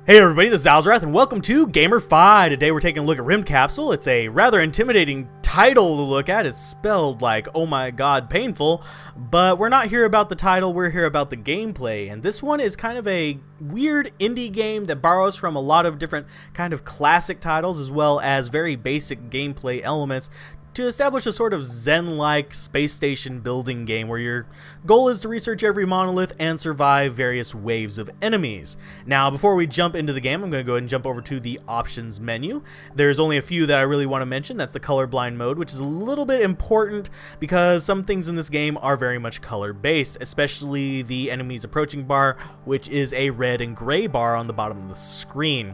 Hey everybody, this is Alzorath and welcome to GamerFi. Today we're taking a look at Rymdkapsel. It's a rather intimidating title to look at. It's spelled like, oh my god, painful. But we're not here about the title, we're here about the gameplay. And this one is kind of a weird indie game that borrows from a lot of different kind of classic titles as well as very basic gameplay elements to establish a sort of Zen-like space station building game where your goal is to research every monolith and survive various waves of enemies. Now, before we jump into the game, I'm going to go ahead and jump over to the options menu. There's only a few that I really want to mention. That's the colorblind mode, which is a little bit important because some things in this game are very much color-based, especially the enemies approaching bar, which is a red and gray bar on the bottom of the screen.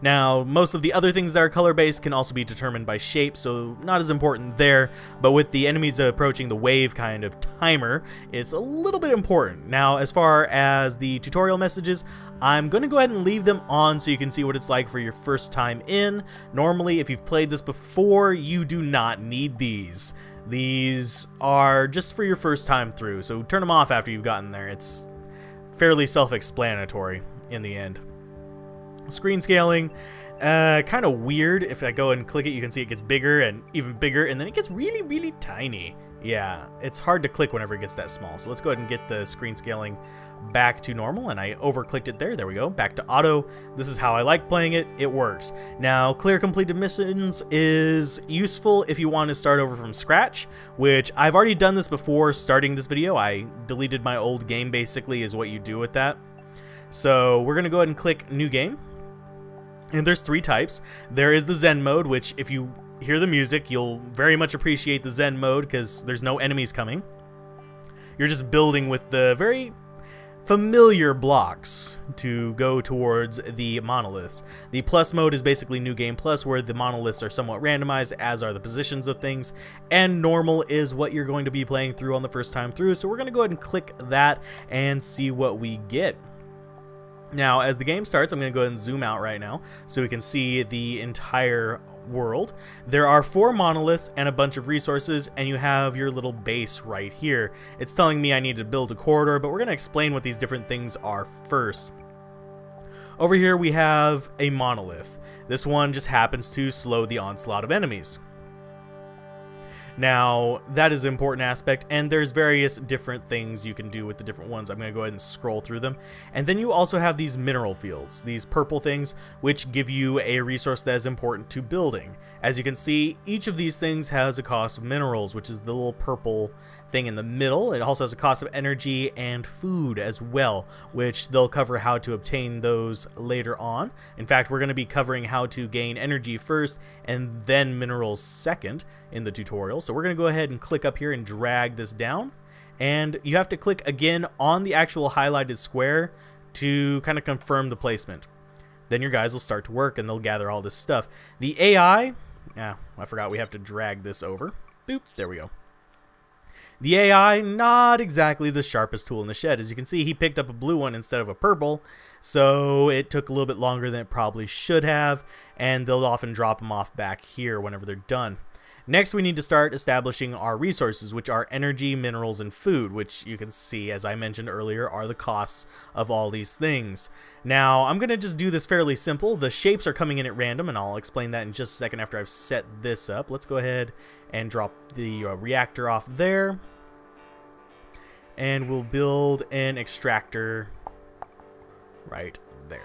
Now, most of the other things that are color-based can also be determined by shape, so not as important there, but with the enemies approaching the wave kind of timer, it's a little bit important. Now, as far as the tutorial messages, I'm going to go ahead and leave them on so you can see what it's like for your first time in. Normally, if you've played this before, you do not need these. These are just for your first time through, so turn them off after you've gotten there. It's fairly self-explanatory in the end. Screen scaling, kind of weird. If I go and click it, you can see it gets bigger and even bigger, and then it gets really tiny. Yeah, it's hard to click whenever it gets that small. So let's go ahead and get the screen scaling back to normal, and I over-clicked it there. There we go, back to auto. This is how I like playing it. It works. Now, clear completed missions is useful if you want to start over from scratch, which I've already done this before starting this video. I deleted my old game, basically, is what you do with that. So we're going to go ahead and click New Game. And there's three types. There is the Zen mode, which if you hear the music, you'll very much appreciate the Zen mode because there's no enemies coming. You're just building with the very familiar blocks to go towards the monoliths. The plus mode is basically New Game Plus, where the monoliths are somewhat randomized, as are the positions of things. And normal is what you're going to be playing through on the first time through. So we're going to go ahead and click that and see what we get. Now, as the game starts, I'm going to go ahead and zoom out right now so we can see the entire world. There are 4 monoliths and a bunch of resources, and you have your little base right here. It's telling me I need to build a corridor, but we're going to explain what these different things are first. Over here, we have a monolith. This one just happens to slow the onslaught of enemies. Now, that is an important aspect, and there's various different things you can do with the different ones. I'm going to go ahead and scroll through them. And then you also have these mineral fields, these purple things, which give you a resource that is important to building. As you can see, each of these things has a cost of minerals, which is the little purple thing in the middle. It also has a cost of energy and food as well, which they'll cover how to obtain those later on. In fact, we're going to be covering how to gain energy first and then minerals second in the tutorial. So we're going to go ahead and click up here and drag this down, and you have to click again on the actual highlighted square to kind of confirm the placement. Then your guys will start to work and they'll gather all this stuff. The AI, I forgot we have to drag this over. Boop, there we go. The AI, not exactly the sharpest tool in the shed. As you can see, he picked up a blue one instead of a purple, so it took a little bit longer than it probably should have, and they'll often drop them off back here whenever they're done. Next, we need to start establishing our resources, which are energy, minerals, and food, which you can see, as I mentioned earlier, are the costs of all these things. Now, I'm going to just do this fairly simple. The shapes are coming in at random, and I'll explain that in just a second after I've set this up. Let's go ahead and drop the reactor off there. And we'll build an extractor right there.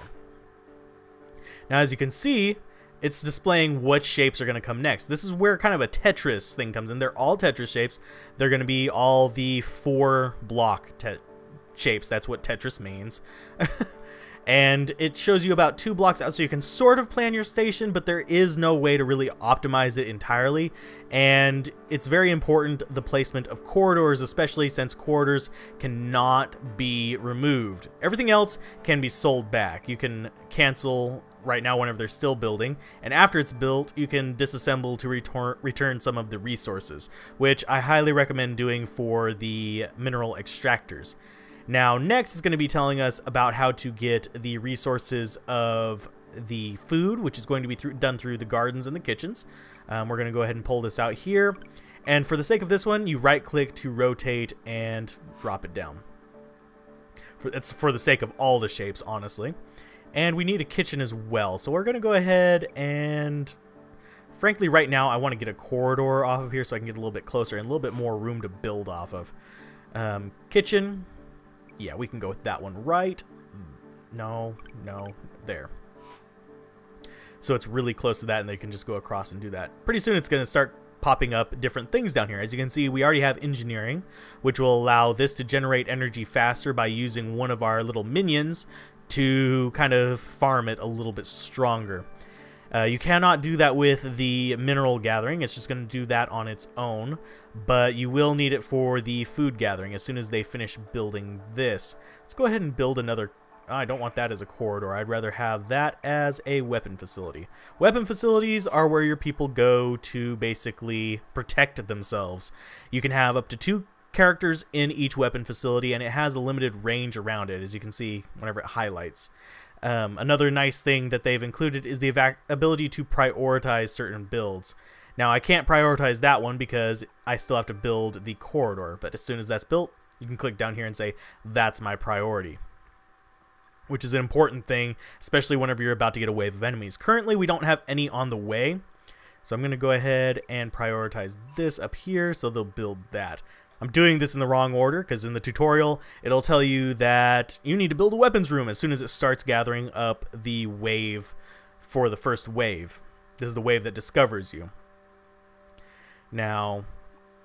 Now, as you can see, it's displaying what shapes are going to come next. This is where kind of a Tetris thing comes in. They're all Tetris shapes. They're going to be all the 4 block shapes. That's what Tetris means. And it shows you about 2 blocks out, so you can sort of plan your station, but there is no way to really optimize it entirely. And it's very important, the placement of corridors, especially since corridors cannot be removed. Everything else can be sold back. You can cancel right now whenever they're still building, and after it's built, you can disassemble to return some of the resources, which I highly recommend doing for the mineral extractors. Now, next is going to be telling us about how to get the resources of the food, which is going to be done through the gardens and the kitchens. We're going to go ahead and pull this out here. And for the sake of this one, you right-click to rotate and drop it down. It's for the sake of all the shapes, honestly. And we need a kitchen as well. So we're going to go ahead and, frankly, right now I want to get a corridor off of here so I can get a little bit closer and a little bit more room to build off of. Kitchen. Yeah, we can go with that one right. No, there. So it's really close to that, and they can just go across and do that. Pretty soon it's going to start popping up different things down here. As you can see, we already have engineering, which will allow this to generate energy faster by using one of our little minions to kind of farm it a little bit stronger. You cannot do that with the mineral gathering. It's just going to do that on its own, but you will need it for the food gathering as soon as they finish building this. Let's go ahead and build another. I don't want that as a corridor. I'd rather have that as a weapon facility. Weapon facilities are where your people go to basically protect themselves. You can have up to 2 characters in each weapon facility, and it has a limited range around it, as you can see whenever it highlights. Another nice thing that they've included is the ability to prioritize certain builds. Now, I can't prioritize that one because I still have to build the corridor, but as soon as that's built, you can click down here and say, that's my priority, which is an important thing, especially whenever you're about to get a wave of enemies. Currently, we don't have any on the way, so I'm going to go ahead and prioritize this up here, so they'll build that. I'm doing this in the wrong order, because in the tutorial, it'll tell you that you need to build a weapons room as soon as it starts gathering up the wave for the first wave. This is the wave that discovers you. Now,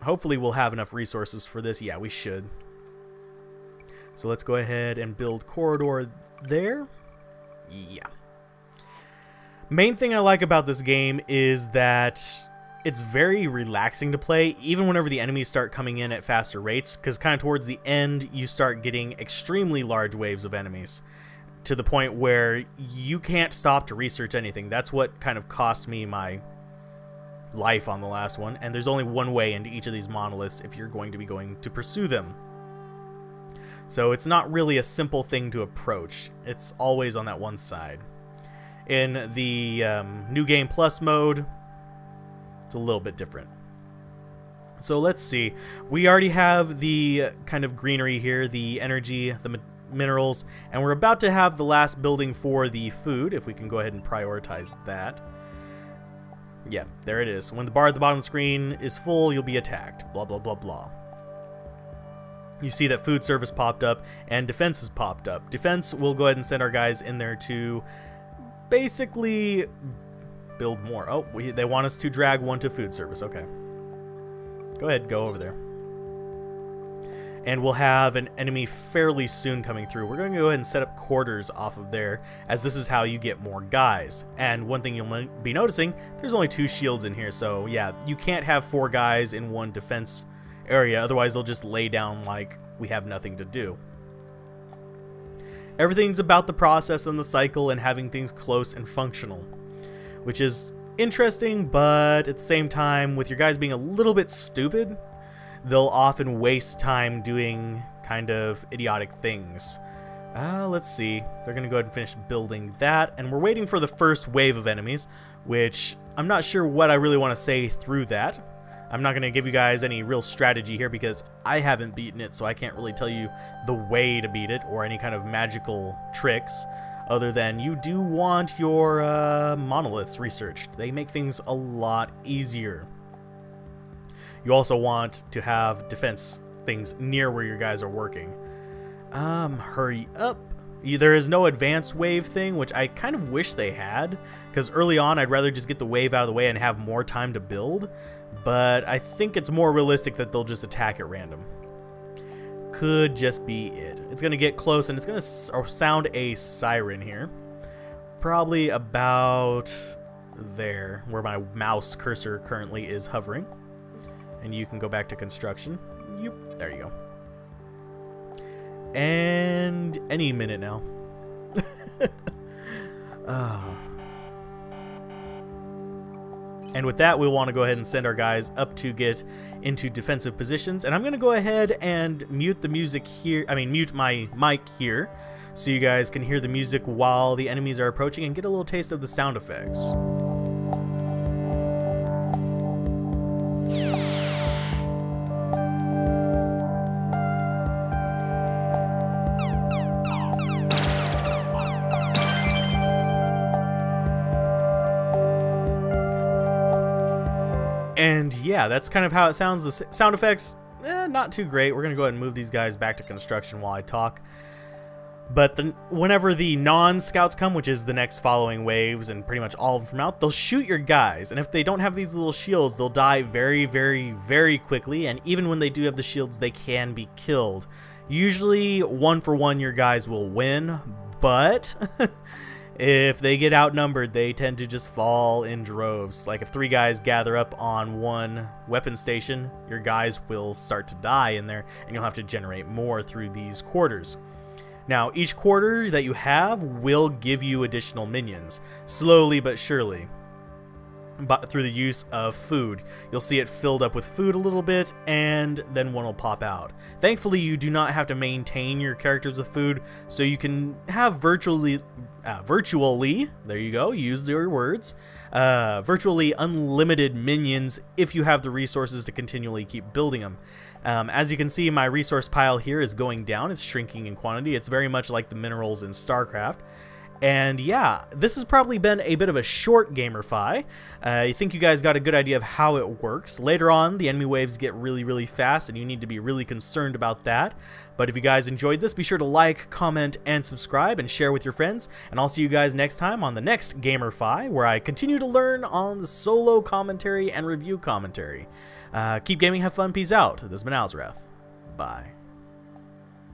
hopefully we'll have enough resources for this. Yeah, we should. So let's go ahead and build corridor there. Yeah. Main thing I like about this game is that it's very relaxing to play, even whenever the enemies start coming in at faster rates, because kind of towards the end you start getting extremely large waves of enemies to the point where you can't stop to research anything. That's what kind of cost me my life on the last one, and there's only one way into each of these monoliths if you're going to pursue them. So it's not really a simple thing to approach. It's always on that one side. In the New Game Plus mode, it's a little bit different. So let's see. We already have the kind of greenery here, the energy, the minerals, and we're about to have the last building for the food, if we can go ahead and prioritize that. Yeah, there it is. When the bar at the bottom of the screen is full, you'll be attacked. Blah, blah, blah, blah. You see that food service popped up and defense has popped up. Defense, we'll go ahead and send our guys in there to basically build more. Oh, they want us to drag one to food service. Okay. Go ahead, go over there. And we'll have an enemy fairly soon coming through. We're going to go ahead and set up quarters off of there, as this is how you get more guys. And one thing you'll be noticing, there's only 2 shields in here. So yeah, you can't have 4 guys in one defense area, otherwise they'll just lay down like we have nothing to do. Everything's about the process and the cycle and having things close and functional, which is interesting, but at the same time, with your guys being a little bit stupid, they'll often waste time doing kind of idiotic things. Let's see. They're going to go ahead and finish building that, and we're waiting for the first wave of enemies, which I'm not sure what I really want to say through that. I'm not going to give you guys any real strategy here because I haven't beaten it, so I can't really tell you the way to beat it or any kind of magical tricks, other than you do want your monoliths researched. They make things a lot easier. You also want to have defense things near where your guys are working. Hurry up. There is no advanced wave thing, which I kind of wish they had, because early on I'd rather just get the wave out of the way and have more time to build, but I think it's more realistic that they'll just attack at random. Could just be it. It's going to get close and it's going to sound a siren here. Probably about there, where my mouse cursor currently is hovering. And you can go back to construction. Yep, there you go. And any minute now. And with that, we'll want to go ahead and send our guys up to get into defensive positions. And I'm going to go ahead and mute the music here. Mute my mic here, so you guys can hear the music while the enemies are approaching and get a little taste of the sound effects. And yeah, that's kind of how it sounds. The sound effects, not too great. We're going to go ahead and move these guys back to construction while I talk. But whenever the non-scouts come, which is the next following waves and pretty much all of them from out, they'll shoot your guys. And if they don't have these little shields, they'll die very, very, very quickly. And even when they do have the shields, they can be killed. Usually 1-for-1 your guys will win, but if they get outnumbered, they tend to just fall in droves. Like if 3 guys gather up on one weapon station, your guys will start to die in there, and you'll have to generate more through these quarters. Now, each quarter that you have will give you additional minions, slowly but surely, but through the use of food. You'll see it filled up with food a little bit, and then one will pop out. Thankfully, you do not have to maintain your characters with food, so you can have virtually, there you go, use your words, virtually unlimited minions if you have the resources to continually keep building them. As you can see, my resource pile here is going down. It's shrinking in quantity. It's very much like the minerals in StarCraft. And yeah, this has probably been a bit of a short GamerFi. I think you guys got a good idea of how it works. Later on, the enemy waves get really, really fast, and you need to be really concerned about that. But if you guys enjoyed this, be sure to like, comment, and subscribe, and share with your friends. And I'll see you guys next time on the next GamerFi, where I continue to learn on the solo commentary and review commentary. Keep gaming, have fun, peace out. This has been Alzorath. Bye.